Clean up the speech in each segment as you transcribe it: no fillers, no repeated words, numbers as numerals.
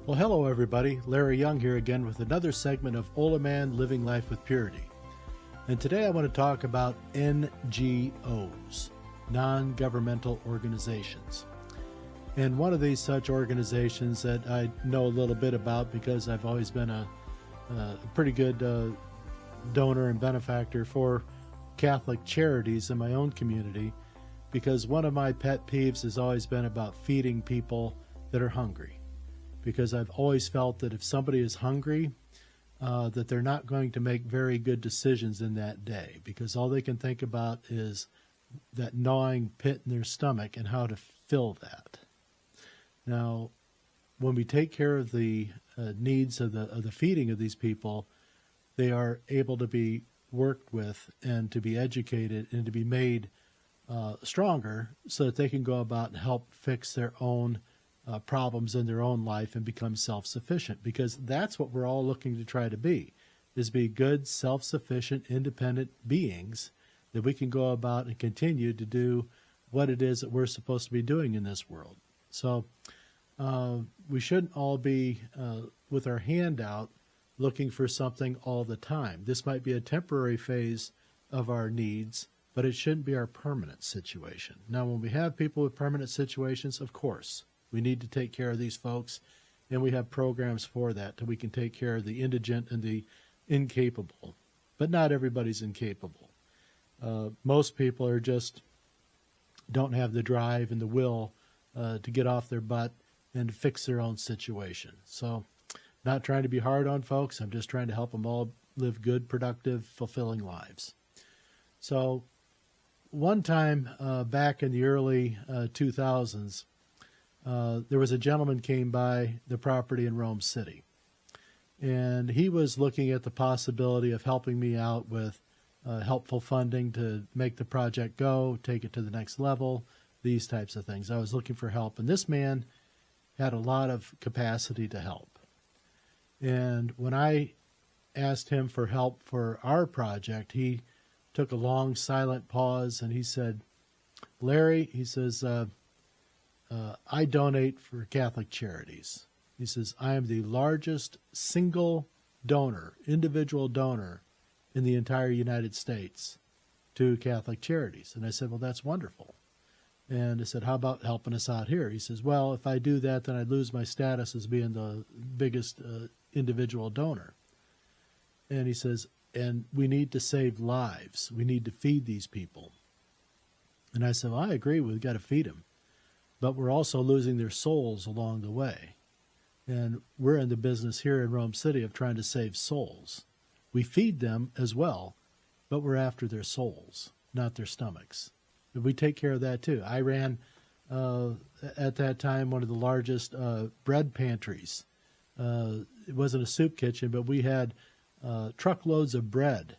Well, hello everybody. Larry Young here again with another segment of OLaMan Living Life with Purity. And today I want to talk about NGOs, non-governmental organizations. And one of these such organizations that I know a little bit about because I've always been a pretty good donor and benefactor for Catholic charities in my own community, because one of my pet peeves has always been about feeding people that are hungry. Because I've always felt that if somebody is hungry, that they're not going to make very good decisions in that day, because all they can think about is that gnawing pit in their stomach and how to fill that. Now, when we take care of the needs of the feeding of these people, they are able to be worked with and to be educated and to be made stronger so that they can go about and help fix their own problems in their own life and become self-sufficient, because that's what we're all looking to try to be, is be good, self-sufficient, independent beings that we can go about and continue to do what it is that we're supposed to be doing in this world. So we shouldn't all be with our hand out looking for something all the time. This might be a temporary phase of our needs, but it shouldn't be our permanent situation. Now, when we have people with permanent situations, of course, we need to take care of these folks, and we have programs for that, so we can take care of the indigent and the incapable. But not everybody's incapable. Most people are just don't have the drive and the will to get off their butt and fix their own situation. So, not trying to be hard on folks. I'm just trying to help them all live good, productive, fulfilling lives. So, one time back in the early 2000s, there was a gentleman came by the property in Rome City, and he was looking at the possibility of helping me out with helpful funding to make the project go, take it to the next level, these types of things. I was looking for help, and this man had a lot of capacity to help. And when I asked him for help for our project, he took a long silent pause, and he said, "Larry," he says, "I donate for Catholic charities." He says, "I am the largest single donor, individual donor in the entire United States to Catholic charities." And I said, "Well, that's wonderful." And I said, "How about helping us out here?" He says, "Well, if I do that, then I'd lose my status as being the biggest individual donor." And he says, "And we need to save lives. We need to feed these people." And I said, "Well, I agree. We've got to feed them. But we're also losing their souls along the way. And we're in the business here in Rome City of trying to save souls. We feed them as well, but we're after their souls, not their stomachs. And we take care of that too." I ran, at that time, one of the largest bread pantries. It wasn't a soup kitchen, but we had truckloads of bread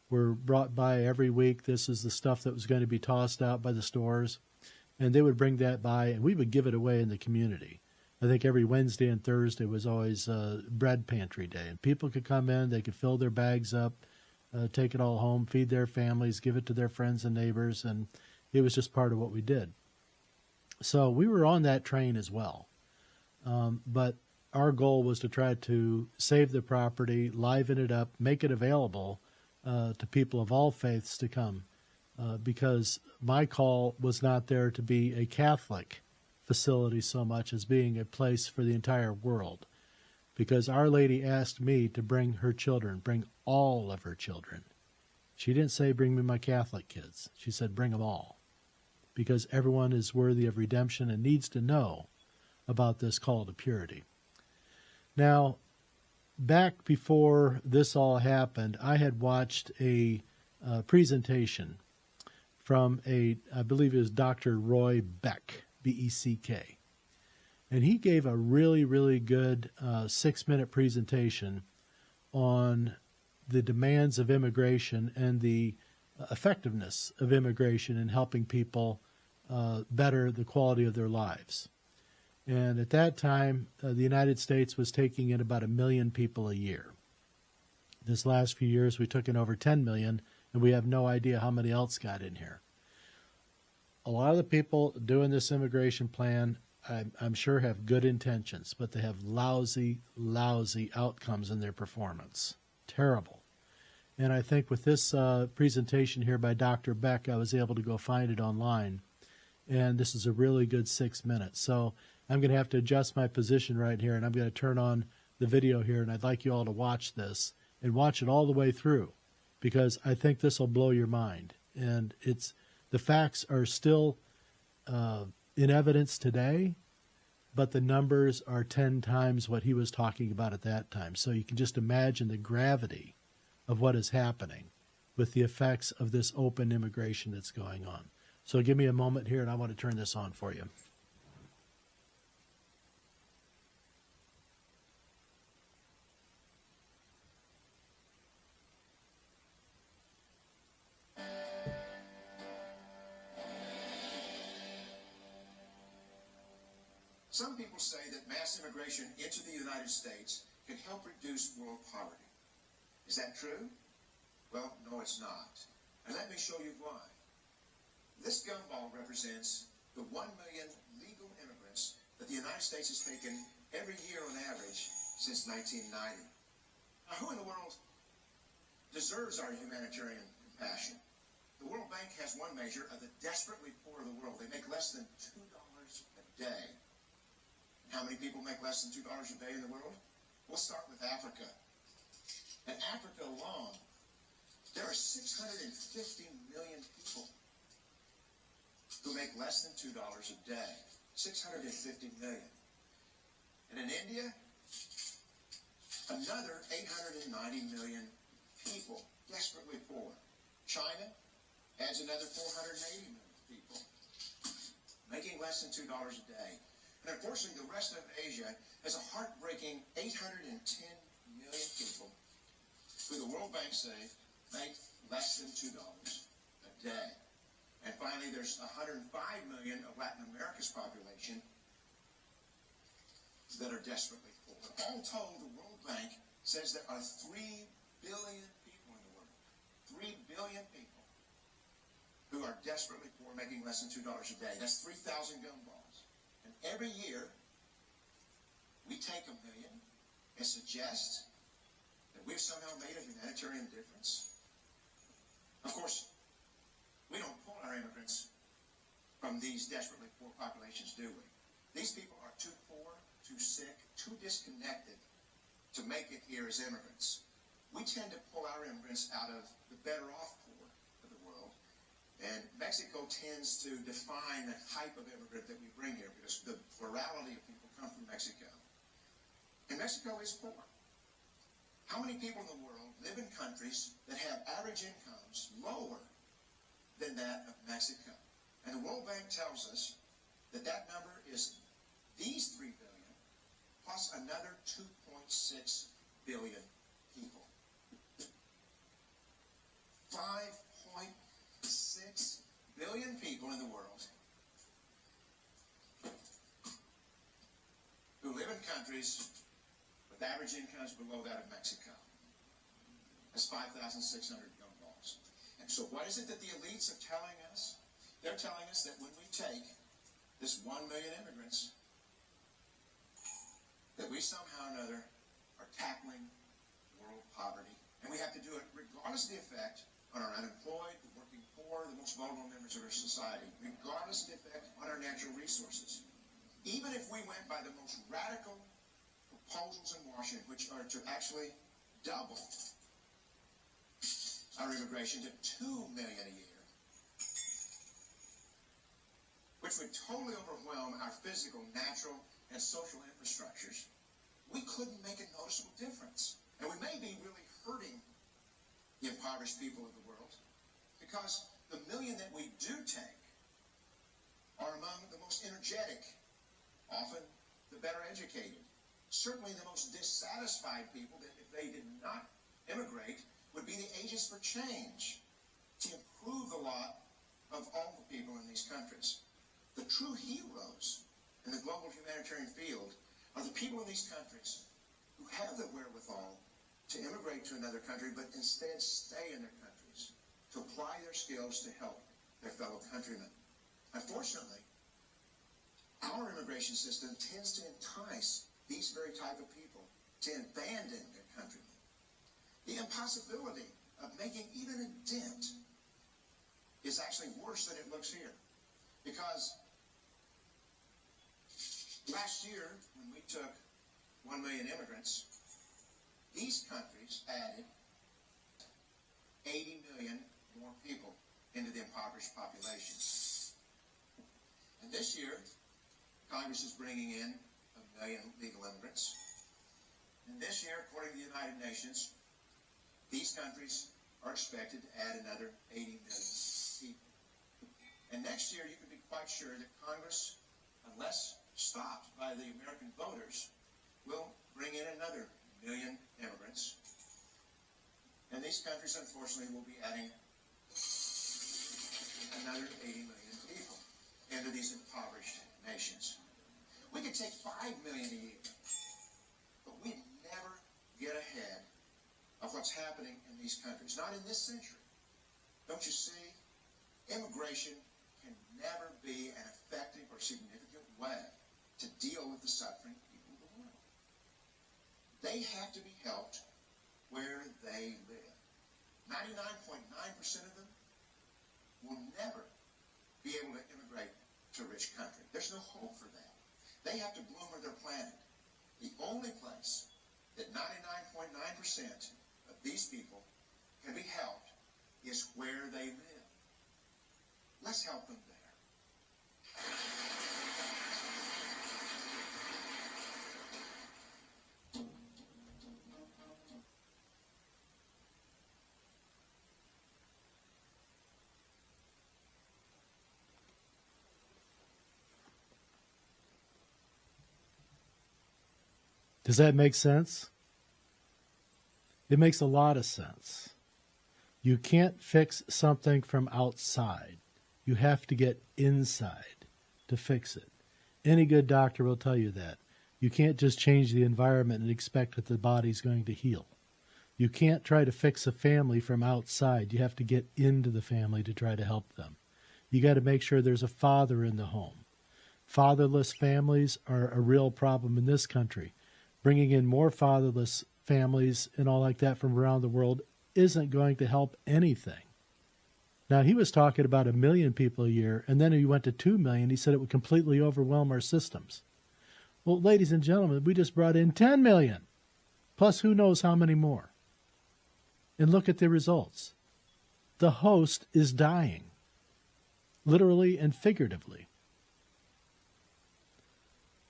were brought by every week. This is the stuff that was going to be tossed out by the stores. And they would bring that by, and we would give it away in the community. I think every Wednesday and Thursday was always bread pantry day. And people could come in, they could fill their bags up, take it all home, feed their families, give it to their friends and neighbors, and it was just part of what we did. So we were on that train as well. But our goal was to try to save the property, liven it up, make it available to people of all faiths to come. Because my call was not there to be a Catholic facility so much as being a place for the entire world. Because Our Lady asked me to bring her children, bring all of her children. She didn't say, "Bring me my Catholic kids." She said, "Bring them all." Because everyone is worthy of redemption and needs to know about this call to purity. Now, back before this all happened, I had watched a presentation from I believe it was Dr. Roy Beck, B-E-C-K. And he gave a really, really good 6-minute presentation on the demands of immigration and the effectiveness of immigration in helping people better the quality of their lives. And at that time, the United States was taking in about 1 million people a year. This last few years, we took in over 10 million, and we have no idea how many else got in here. A lot of the people doing this immigration plan I'm sure have good intentions, but they have lousy, lousy outcomes in their performance. Terrible. And I think with this presentation here by Dr. Beck, I was able to go find it online. And this is a really good 6 minutes. So I'm going to have to adjust my position right here, and I'm going to turn on the video here, and I'd like you all to watch this and watch it all the way through, because I think this will blow your mind. And the facts are still in evidence today, but the numbers are 10 times what he was talking about at that time. So you can just imagine the gravity of what is happening with the effects of this open immigration that's going on. So give me a moment here, and I want to turn this on for you. Some people say that mass immigration into the United States can help reduce world poverty. Is that true? Well, no, it's not. And let me show you why. This gumball represents the 1 million legal immigrants that the United States has taken every year on average since 1990. Now, who in the world deserves our humanitarian compassion? The World Bank has one measure of the desperately poor of the world. They make less than $2 a day. How many people make less than $2 a day in the world? We'll start with Africa. In Africa alone, there are 650 million people who make less than $2 a day. 650 million. And in India, another 890 million people, desperately poor. China adds another 480 million people, making less than $2 a day. And unfortunately, the rest of Asia has a heartbreaking 810 million people who the World Bank say make less than $2 a day. And finally, there's 105 million of Latin America's population that are desperately poor. All told, the World Bank says there are 3 billion people in the world, 3 billion people who are desperately poor, making less than $2 a day. That's 3,000 gumballs. And every year, we take a million and suggest that we've somehow made a humanitarian difference. Of course, we don't pull our immigrants from these desperately poor populations, do we? These people are too poor, too sick, too disconnected to make it here as immigrants. We tend to pull our immigrants out of the better off poor of the world. And Mexico tends to define the type of immigrant that we bring here, because the plurality of people come from Mexico. And Mexico is poor. How many people in the world live in countries that have average incomes lower than that of Mexico? And the World Bank tells us that that number is these 3 billion plus another 2.6 billion people. 5.6 billion people in the world who live in countries with average incomes below that of Mexico. That's 5,600 gumballs. And so what is it that the elites are telling us? They're telling us that when we take this 1 million immigrants, that we somehow or another are tackling world poverty. And we have to do it regardless of the effect on our unemployed, the working poor, the most vulnerable members of our society, regardless of the effect on our natural resources. Even if we went by the most radical proposals in Washington, which are to actually double our immigration to 2 million a year, which would totally overwhelm our physical, natural, and social infrastructures, we couldn't make a noticeable difference. And we may be really hurting the impoverished people of the world, because the million that we do take are among the most energetic, often the better educated, certainly the most dissatisfied people that if they did not immigrate would be the agents for change to improve the lot of all the people in these countries. The true heroes in the global humanitarian field are the people in these countries who have the wherewithal to immigrate to another country, but instead stay in their countries to apply their skills to help their fellow countrymen. Unfortunately, Our immigration system tends to entice these very type of people to abandon their countrymen. The impossibility of making even a dent is actually worse than it looks here. Because last year, when we took 1 million immigrants, these countries added 80 million more people into the impoverished population. And this year, Congress is bringing in 1 million legal immigrants. And this year, according to the United Nations, these countries are expected to add another 80 million people. And next year, you can be quite sure that Congress, unless stopped by the American voters, will bring in another 1 million immigrants. And these countries, unfortunately, will be adding another 80 million people into these impoverished nations. We could take 5 million a year, but we'd never get ahead of what's happening in these countries. Not in this century. Don't you see? Immigration can never be an effective or significant way to deal with the suffering people of the world. They have to be helped where they live. 99.9% of them will never be able to immigrate to a rich country. There's no hope for that. They have to bloom where they're planted. The only place that 99.9% of these people can be helped is where they live. Let's help them there. Does that make sense? It makes a lot of sense. You can't fix something from outside. You have to get inside to fix it. Any good doctor will tell you that. You can't just change the environment and expect that the body's going to heal. You can't try to fix a family from outside. You have to get into the family to try to help them. You got to make sure there's a father in the home. Fatherless families are a real problem in this country. Bringing in more fatherless families and all like that from around the world isn't going to help anything. Now, he was talking about 1 million people a year, and then he went to 2 million. He said it would completely overwhelm our systems. Well, ladies and gentlemen, we just brought in 10 million, plus who knows how many more. And look at the results. The host is dying, literally and figuratively.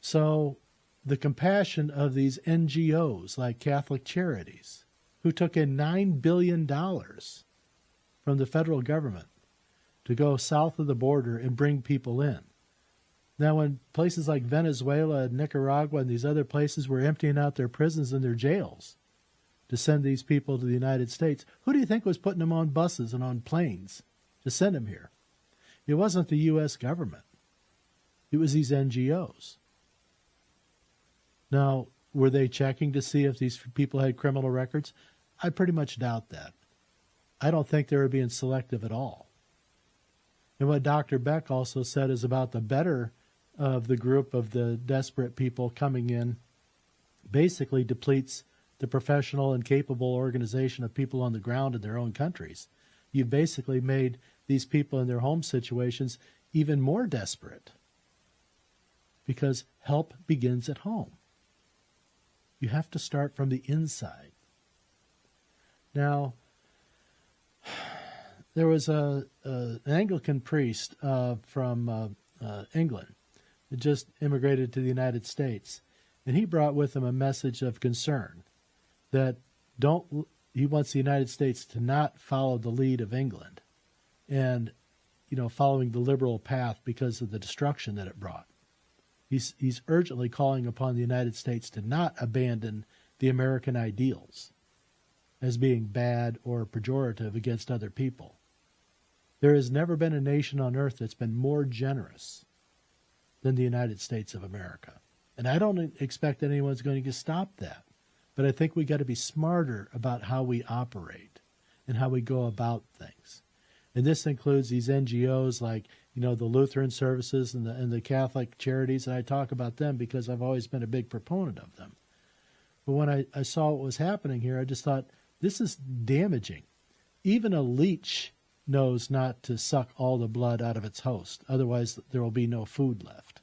So the compassion of these NGOs like Catholic Charities, who took in $9 billion from the federal government to go south of the border and bring people in. Now, when places like Venezuela and Nicaragua and these other places were emptying out their prisons and their jails to send these people to the United States, who do you think was putting them on buses and on planes to send them here? It wasn't the US government. It was these NGOs. Now, were they checking to see if these people had criminal records? I pretty much doubt that. I don't think they were being selective at all. And what Dr. Beck also said is about the better of the group of the desperate people coming in basically depletes the professional and capable organization of people on the ground in their own countries. You basically made these people in their home situations even more desperate because help begins at home. You have to start from the inside. Now, there was an Anglican priest from England that just immigrated to the United States, and he brought with him a message of concern that he wants the United States to not follow the lead of England and, following the liberal path because of the destruction that it brought. He's urgently calling upon the United States to not abandon the American ideals as being bad or pejorative against other people. There has never been a nation on earth that's been more generous than the United States of America. And I don't expect anyone's going to stop that. But I think we got to be smarter about how we operate and how we go about things. And this includes these NGOs like the Lutheran services and the Catholic charities, and I talk about them because I've always been a big proponent of them. But when I saw what was happening here, I just thought, this is damaging. Even a leech knows not to suck all the blood out of its host. Otherwise, there will be no food left.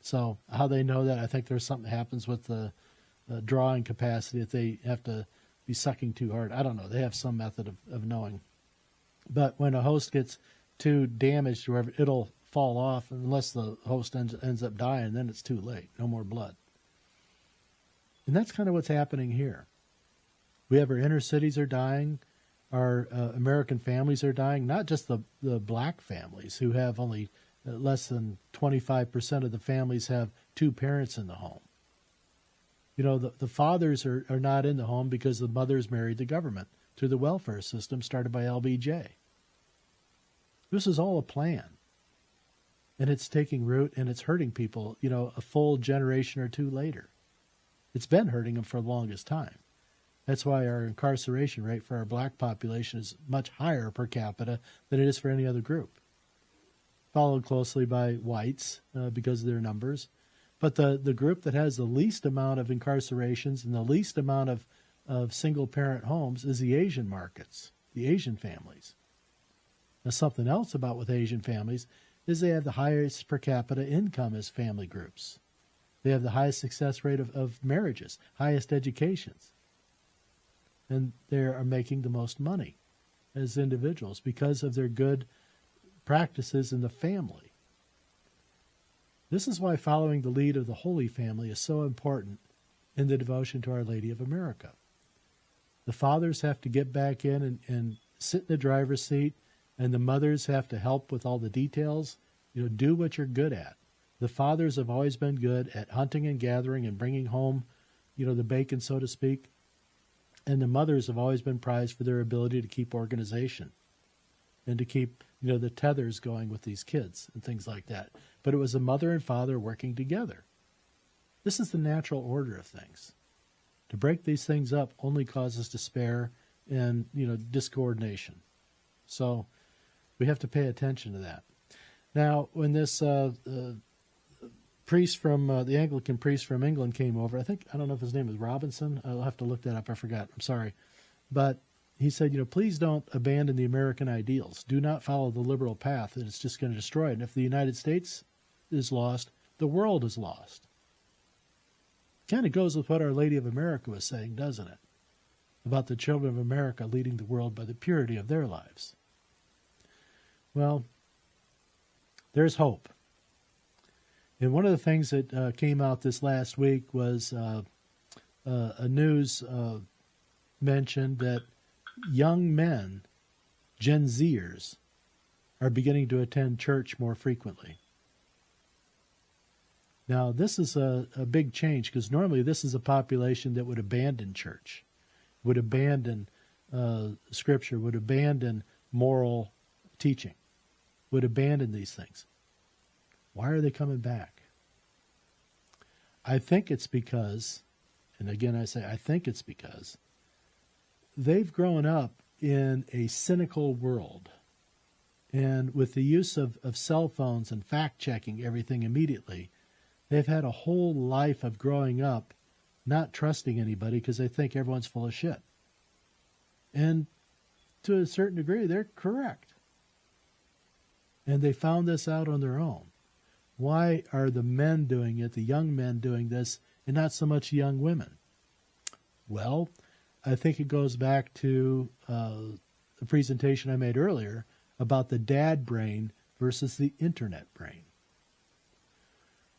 So how they know that, I think there's something that happens with the drawing capacity that they have to be sucking too hard. I don't know. They have some method of knowing. But when a host gets too damaged, wherever, it'll fall off unless the host ends up dying. Then it's too late. No more blood. And that's kind of what's happening here. We have our inner cities are dying. Our American families are dying. Not just the black families who have only less than 25% of the families have two parents in the home. The fathers are not in the home because the mothers married the government through the welfare system started by LBJ. This is all a plan. And it's taking root and it's hurting people, a full generation or two later. It's been hurting them for the longest time. That's why our incarceration rate for our black population is much higher per capita than it is for any other group. Followed closely by whites because of their numbers. But the group that has the least amount of incarcerations and the least amount of single-parent homes is the Asian markets, the Asian families. Now, something else about with Asian families is they have the highest per capita income as family groups. They have the highest success rate of marriages, highest educations. And they are making the most money as individuals because of their good practices in the family. This is why following the lead of the Holy Family is so important in the devotion to Our Lady of America. The fathers have to get back in and sit in the driver's seat, and the mothers have to help with all the details. Do what you're good at. The fathers have always been good at hunting and gathering and bringing home, the bacon, so to speak. And the mothers have always been prized for their ability to keep organization and to keep, the tethers going with these kids and things like that. But it was a mother and father working together. This is the natural order of things. To break these things up only causes despair and, discoordination. So we have to pay attention to that. Now, when this priest from the Anglican priest from England came over, I don't know if his name is Robinson. I'll have to look that up. I forgot. I'm sorry. But he said, please don't abandon the American ideals. Do not follow the liberal path. It's just going to destroy it. And if the United States is lost, the world is lost. Kind of goes with what Our Lady of America was saying, doesn't it? About the children of America leading the world by the purity of their lives. Well, there's hope. And one of the things that came out this last week was a news mentioned that young men, Gen Zers, are beginning to attend church more frequently. Now, this is a big change because normally this is a population that would abandon church, would abandon Scripture, would abandon moral teaching, would abandon these things. Why are they coming back? I think it's because, and again I say I think it's because, they've grown up in a cynical world. And with the use of cell phones and fact-checking everything immediately, they've had a whole life of growing up not trusting anybody because they think everyone's full of shit. And to a certain degree, they're correct. And they found this out on their own. Why are the men doing it, the young men doing this, and not so much young women? Well, I think it goes back to the presentation I made earlier about the dad brain versus the internet brain.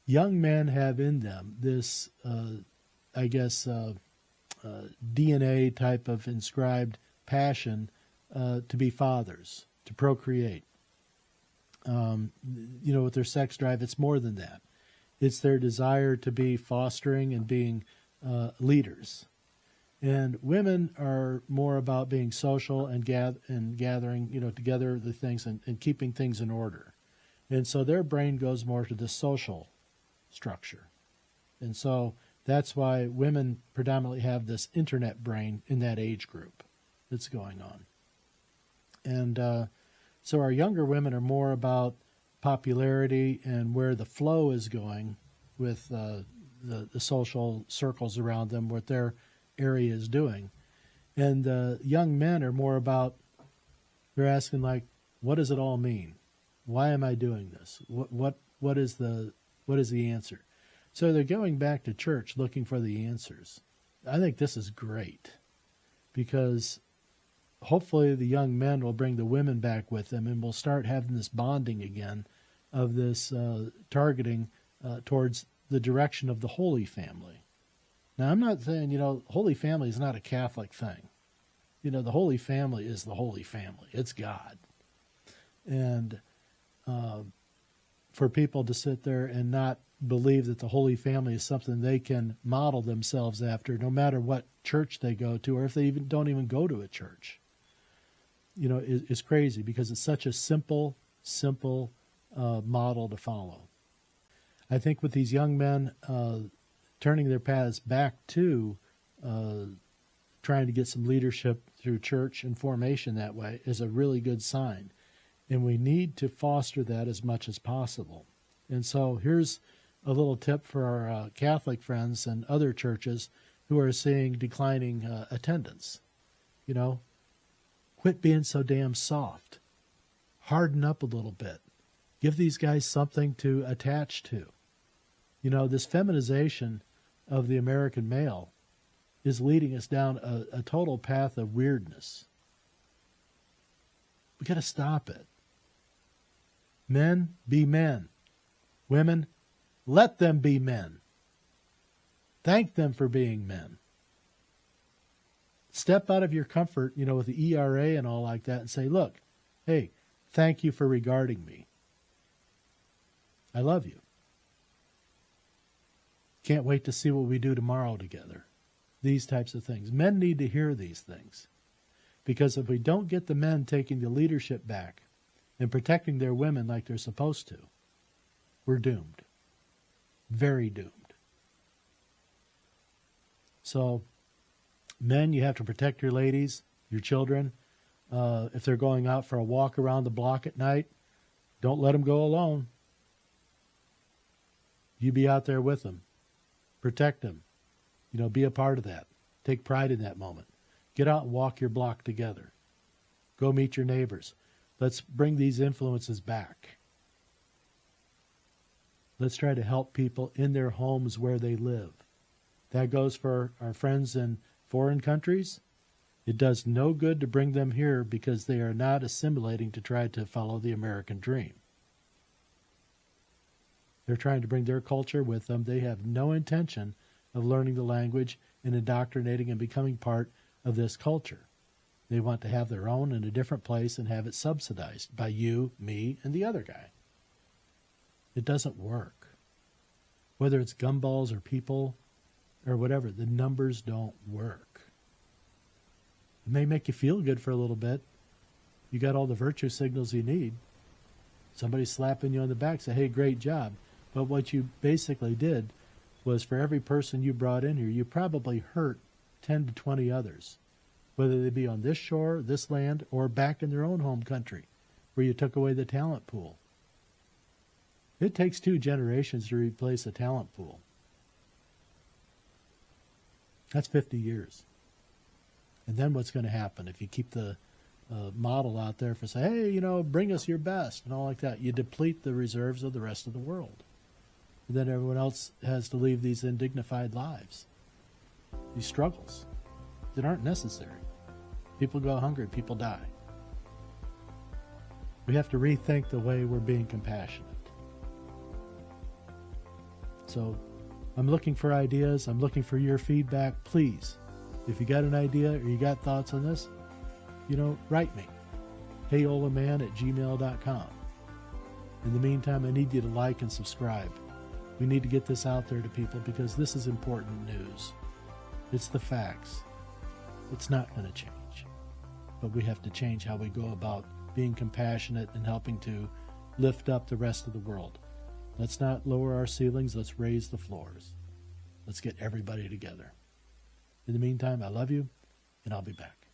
Young men have in them this, DNA type of inscribed passion to be fathers, to procreate. With their sex drive, it's more than that. It's their desire to be fostering and being leaders. And women are more about being social and gathering, together the things and keeping things in order. And so their brain goes more to the social structure. And so that's why women predominantly have this internet brain in that age group that's going on. And so our younger women are more about popularity and where the flow is going with the social circles around them, what their area is doing. And young men are more about, they're asking like, what does it all mean? Why am I doing this? What is the answer? So they're going back to church looking for the answers. I think this is great because hopefully the young men will bring the women back with them and we'll start having this bonding again of this targeting towards the direction of the Holy Family. Now, I'm not saying, Holy Family is not a Catholic thing. The Holy Family is the Holy Family. It's God. And for people to sit there and not believe that the Holy Family is something they can model themselves after, no matter what church they go to, or if they don't even go to a church, is crazy because it's such a simple model to follow. I think with these young men turning their paths back to trying to get some leadership through church and formation that way is a really good sign. And we need to foster that as much as possible. And so here's a little tip for our Catholic friends and other churches who are seeing declining attendance. Quit being so damn soft. Harden up a little bit. Give these guys something to attach to. This feminization of the American male is leading us down a total path of weirdness. We got to stop it. Men, be men. Women, let them be men. Thank them for being men. Step out of your comfort, with the ERA and all like that and say, look, hey, thank you for regarding me. I love you. Can't wait to see what we do tomorrow together. These types of things. Men need to hear these things. Because if we don't get the men taking the leadership back and protecting their women like they're supposed to, we're doomed. Very doomed. So, men, you have to protect your ladies, your children. If they're going out for a walk around the block at night, don't let them go alone. You be out there with them. Protect them. Be a part of that. Take pride in that moment. Get out and walk your block together. Go meet your neighbors. Let's bring these influences back. Let's try to help people in their homes where they live. That goes for our friends in foreign countries. It does no good to bring them here because they are not assimilating to try to follow the American dream. They're trying to bring their culture with them. They have no intention of learning the language and indoctrinating and becoming part of this culture. They want to have their own in a different place and have it subsidized by you, me, and the other guy. It doesn't work. Whether it's gumballs or people or whatever, the numbers don't work. It may make you feel good for a little bit. You got all the virtue signals you need. Somebody slapping you on the back, say, hey, great job. But what you basically did was for every person you brought in here, you probably hurt 10 to 20 others, whether they be on this shore, this land, or back in their own home country, where you took away the talent pool. It takes 2 generations to replace a talent pool. That's 50 years. And then what's going to happen if you keep the model out there for say, hey, bring us your best and all like that? You deplete the reserves of the rest of the world. And then everyone else has to leave these indignified lives, these struggles that aren't necessary. People go hungry, people die. We have to rethink the way we're being compassionate. So I'm looking for ideas. I'm looking for your feedback. Please, if you got an idea or you got thoughts on this, write me. OLaMan@gmail.com. In the meantime, I need you to like and subscribe. We need to get this out there to people because this is important news. It's the facts. It's not going to change. But we have to change how we go about being compassionate and helping to lift up the rest of the world. Let's not lower our ceilings. Let's raise the floors. Let's get everybody together. In the meantime, I love you, and I'll be back.